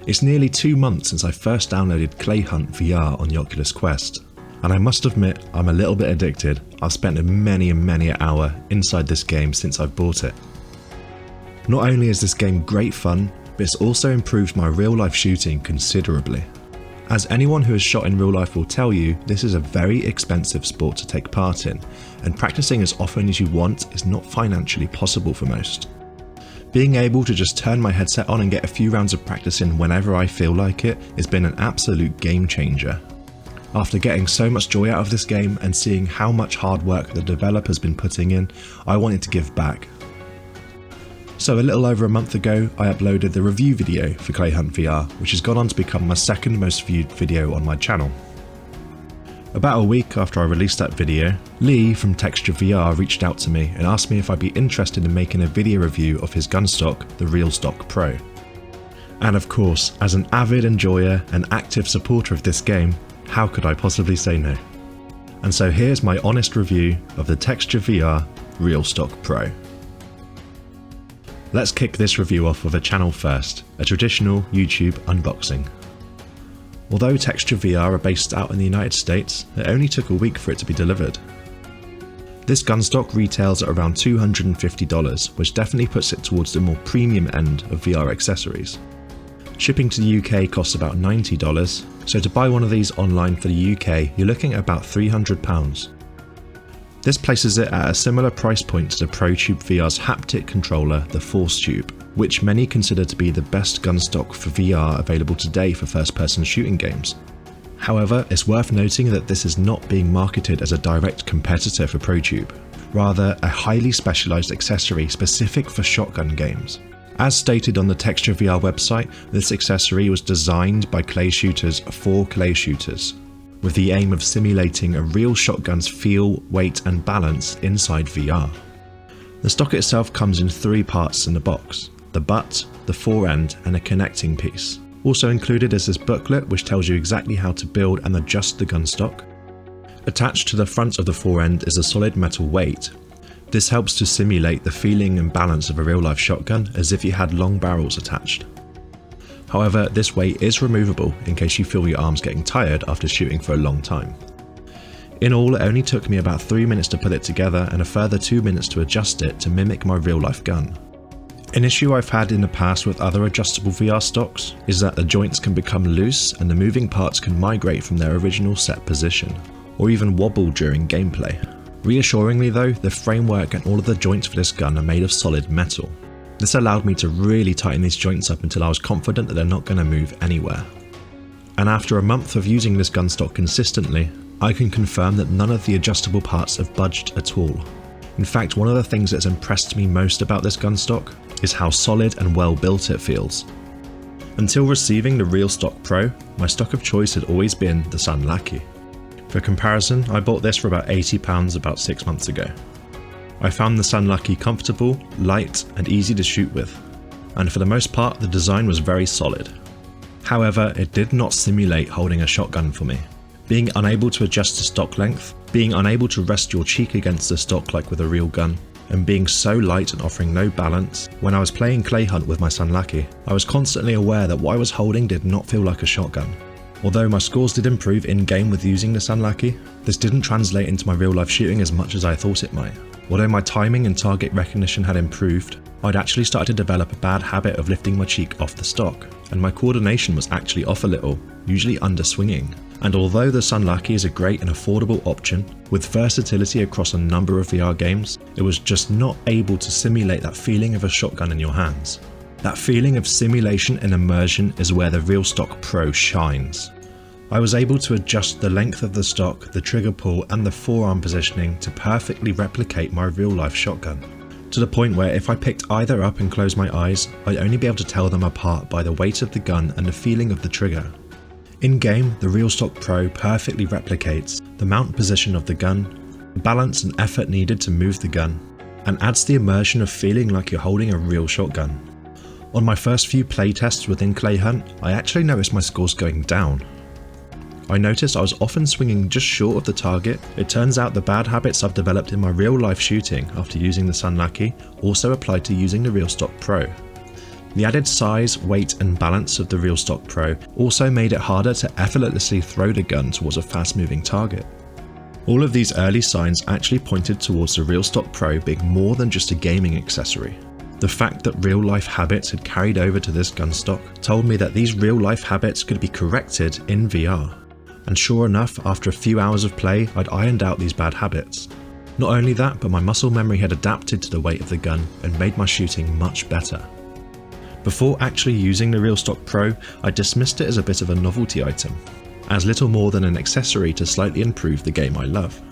It's nearly 2 months since I first downloaded Clay Hunt VR on the Oculus Quest, and I must admit I'm a little bit addicted. I've spent many an hour inside this game since I've bought it. Not only is this game great fun, but it's also improved my real life shooting considerably. As anyone who has shot in real life will tell you, this is a very expensive sport to take part in, and practicing as often as you want is not financially possible for most. Being able to just turn my headset on and get a few rounds of practice in whenever I feel like it has been an absolute game changer. After getting so much joy out of this game and seeing how much hard work the developer's been putting in, I wanted to give back. So a little over a month ago, I uploaded the review video for Clay Hunt VR, which has gone on to become my second most viewed video on my channel. About a week after I released that video, Lee from Texture VR reached out to me and asked me if I'd be interested in making a video review of his Gunstock, the Realstock Pro. And of course, as an avid enjoyer and active supporter of this game, how could I possibly say no? And so here's my honest review of the Texture VR Realstock Pro. Let's kick this review off with a channel first, a traditional YouTube unboxing. Although Texture VR are based out in the United States, it only took a week for it to be delivered. This Gunstock retails at around $250, which definitely puts it towards the more premium end of VR accessories. Shipping to the UK costs about $90, so to buy one of these online for the UK, you're looking at about £300. This places it at a similar price point to the ProTube VR's haptic controller, the Force Tube, which many consider to be the best Gunstock for VR available today for first-person shooting games. However, it's worth noting that this is not being marketed as a direct competitor for ProTube, rather a highly specialised accessory specific for shotgun games. As stated on the Texture VR website, this accessory was designed by clay shooters for clay shooters, with the aim of simulating a real shotgun's feel, weight and balance inside VR. The stock itself comes in 3 parts in the box: the butt, the forend and a connecting piece. Also included is this booklet which tells you exactly how to build and adjust the Gunstock. Attached to the front of the forend is a solid metal weight. This helps to simulate the feeling and balance of a real life shotgun as if you had long barrels attached. However, this weight is removable in case you feel your arms getting tired after shooting for a long time. In all, it only took me about 3 minutes to put it together and a further 2 minutes to adjust it to mimic my real life gun. An issue I've had in the past with other adjustable VR stocks is that the joints can become loose and the moving parts can migrate from their original set position, or even wobble during gameplay. Reassuringly though, the framework and all of the joints for this gun are made of solid metal. This allowed me to really tighten these joints up until I was confident that they're not going to move anywhere. And after a month of using this Gunstock consistently, I can confirm that none of the adjustable parts have budged at all. In fact, one of the things that's impressed me most about this Gunstock is how solid and well built it feels. Until receiving the Realstock Pro, my stock of choice had always been the Sunlucky. For comparison, I bought this for about £80 about 6 months ago. I found the Sunlucky comfortable, light and easy to shoot with, and for the most part the design was very solid. However, it did not simulate holding a shotgun for me. Being unable to adjust the stock length, being unable to rest your cheek against the stock like with a real gun, and being so light and offering no balance, when I was playing Clay Hunt with my Sunlucky, I was constantly aware that what I was holding did not feel like a shotgun. Although my scores did improve in-game with using the Sunlucky, this didn't translate into my real-life shooting as much as I thought it might. Although my timing and target recognition had improved, I'd actually started to develop a bad habit of lifting my cheek off the stock, and my coordination was actually off a little, usually under-swinging. And although the Sunlucky is a great and affordable option, with versatility across a number of VR games, it was just not able to simulate that feeling of a shotgun in your hands. That feeling of simulation and immersion is where the Realstock Pro shines. I was able to adjust the length of the stock, the trigger pull and the forearm positioning to perfectly replicate my real life shotgun, to the point where if I picked either up and closed my eyes, I'd only be able to tell them apart by the weight of the gun and the feeling of the trigger. In game, the Realstock Pro perfectly replicates the mount position of the gun, the balance and effort needed to move the gun, and adds the immersion of feeling like you're holding a real shotgun. On my first few playtests within Clay Hunt, I actually noticed my scores going down. I noticed I was often swinging just short of the target. It turns out the bad habits I've developed in my real life shooting after using the Sunlucky also applied to using the Realstock Pro. The added size, weight and balance of the Realstock Pro also made it harder to effortlessly throw the gun towards a fast moving target. All of these early signs actually pointed towards the Realstock Pro being more than just a gaming accessory. The fact that real life habits had carried over to this gunstock told me that these real life habits could be corrected in VR. And sure enough, after a few hours of play, I'd ironed out these bad habits. Not only that, but my muscle memory had adapted to the weight of the gun and made my shooting much better. Before actually using the Realstock Pro, I dismissed it as a bit of a novelty item, as little more than an accessory to slightly improve the game I love.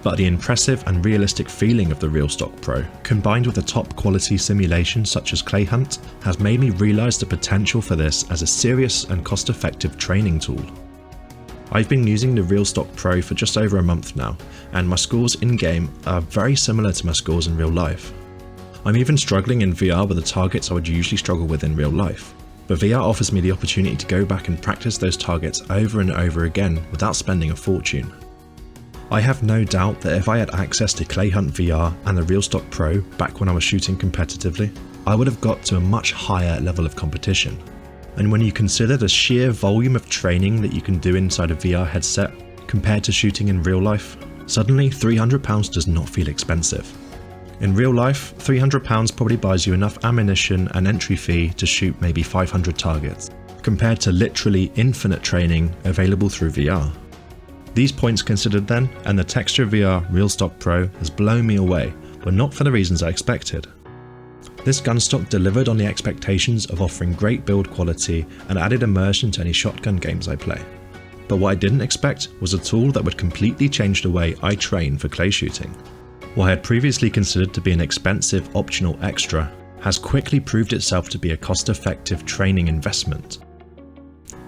But the impressive and realistic feeling of the Realstock Pro, combined with a top quality simulation such as Clay Hunt, has made me realise the potential for this as a serious and cost-effective training tool. I've been using the Realstock Pro for just over a month now, and my scores in-game are very similar to my scores in real life. I'm even struggling in VR with the targets I would usually struggle with in real life, but VR offers me the opportunity to go back and practice those targets over and over again without spending a fortune. I have no doubt that if I had access to Clay Hunt VR and the Realstock Pro back when I was shooting competitively, I would have got to a much higher level of competition. And when you consider the sheer volume of training that you can do inside a VR headset compared to shooting in real life, suddenly £300 does not feel expensive. In real life, £300 probably buys you enough ammunition and entry fee to shoot maybe 500 targets, compared to literally infinite training available through VR. These points considered then, and the Texture VR Realstock Pro has blown me away, but not for the reasons I expected. This gunstock delivered on the expectations of offering great build quality and added immersion to any shotgun games I play. But what I didn't expect was a tool that would completely change the way I train for clay shooting. What I had previously considered to be an expensive optional extra has quickly proved itself to be a cost-effective training investment.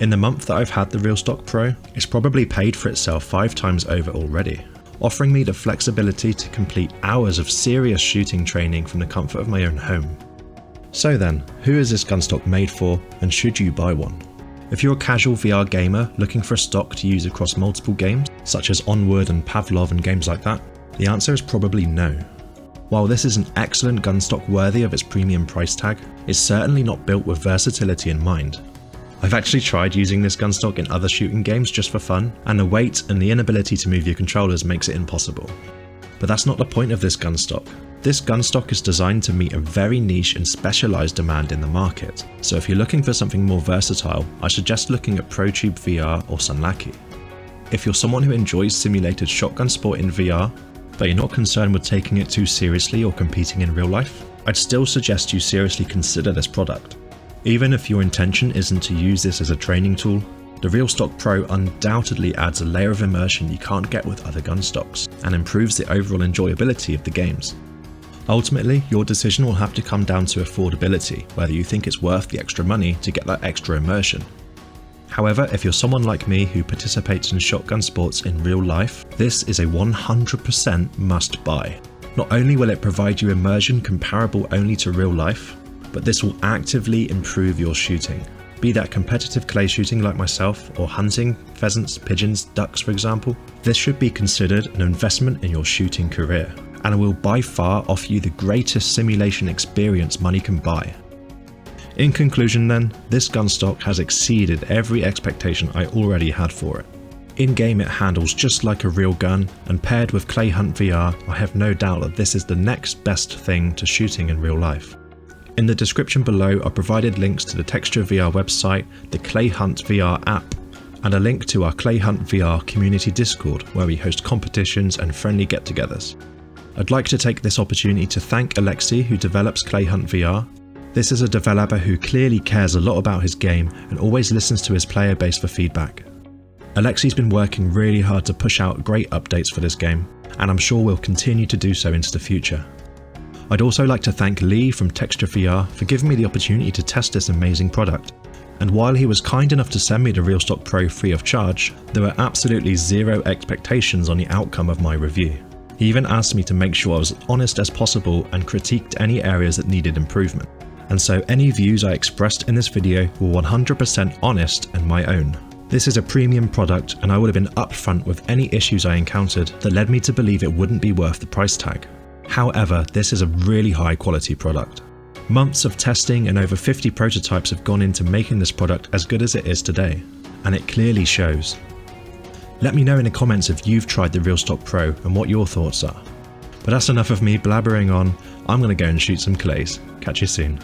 In the month that I've had the Realstock Pro, it's probably paid for itself 5 times over already, offering me the flexibility to complete hours of serious shooting training from the comfort of my own home. So then, who is this gunstock made for, and should you buy one? If you're a casual VR gamer looking for a stock to use across multiple games, such as Onward and Pavlov and games like that, the answer is probably no. While this is an excellent gunstock worthy of its premium price tag, it's certainly not built with versatility in mind. I've actually tried using this gunstock in other shooting games just for fun, and the weight and the inability to move your controllers makes it impossible. But that's not the point of this gunstock. This gunstock is designed to meet a very niche and specialised demand in the market, so if you're looking for something more versatile, I suggest looking at ProTube VR or Sunlucky. If you're someone who enjoys simulated shotgun sport in VR, but you're not concerned with taking it too seriously or competing in real life, I'd still suggest you seriously consider this product. Even if your intention isn't to use this as a training tool, the Realstock Pro undoubtedly adds a layer of immersion you can't get with other gunstocks, and improves the overall enjoyability of the games. Ultimately, your decision will have to come down to affordability, whether you think it's worth the extra money to get that extra immersion. However, if you're someone like me who participates in shotgun sports in real life, this is a 100% must buy. Not only will it provide you immersion comparable only to real life, but this will actively improve your shooting. Be that competitive clay shooting like myself, or hunting, pheasants, pigeons, ducks for example, this should be considered an investment in your shooting career, and will by far offer you the greatest simulation experience money can buy. In conclusion then, this gunstock has exceeded every expectation I already had for it. In-game it handles just like a real gun, and paired with Clay Hunt VR, I have no doubt that this is the next best thing to shooting in real life. In the description below are provided links to the Texture VR website, the Clay Hunt VR app, and a link to our Clay Hunt VR community Discord where we host competitions and friendly get-togethers. I'd like to take this opportunity to thank Alexi who develops Clay Hunt VR. This is a developer who clearly cares a lot about his game and always listens to his player base for feedback. Alexi's been working really hard to push out great updates for this game, and I'm sure will continue to do so into the future. I'd also like to thank Lee from Texture VR for giving me the opportunity to test this amazing product, and while he was kind enough to send me the Realstock Pro free of charge, there were absolutely zero expectations on the outcome of my review. He even asked me to make sure I was as honest as possible and critiqued any areas that needed improvement. And so any views I expressed in this video were 100% honest and my own. This is a premium product, and I would have been upfront with any issues I encountered that led me to believe it wouldn't be worth the price tag. However, this is a really high quality product. Months of testing and over 50 prototypes have gone into making this product as good as it is today, and it clearly shows. Let me know in the comments if you've tried the Realstock Pro and what your thoughts are. But that's enough of me blabbering on. I'm going to go and shoot some clays. Catch you soon.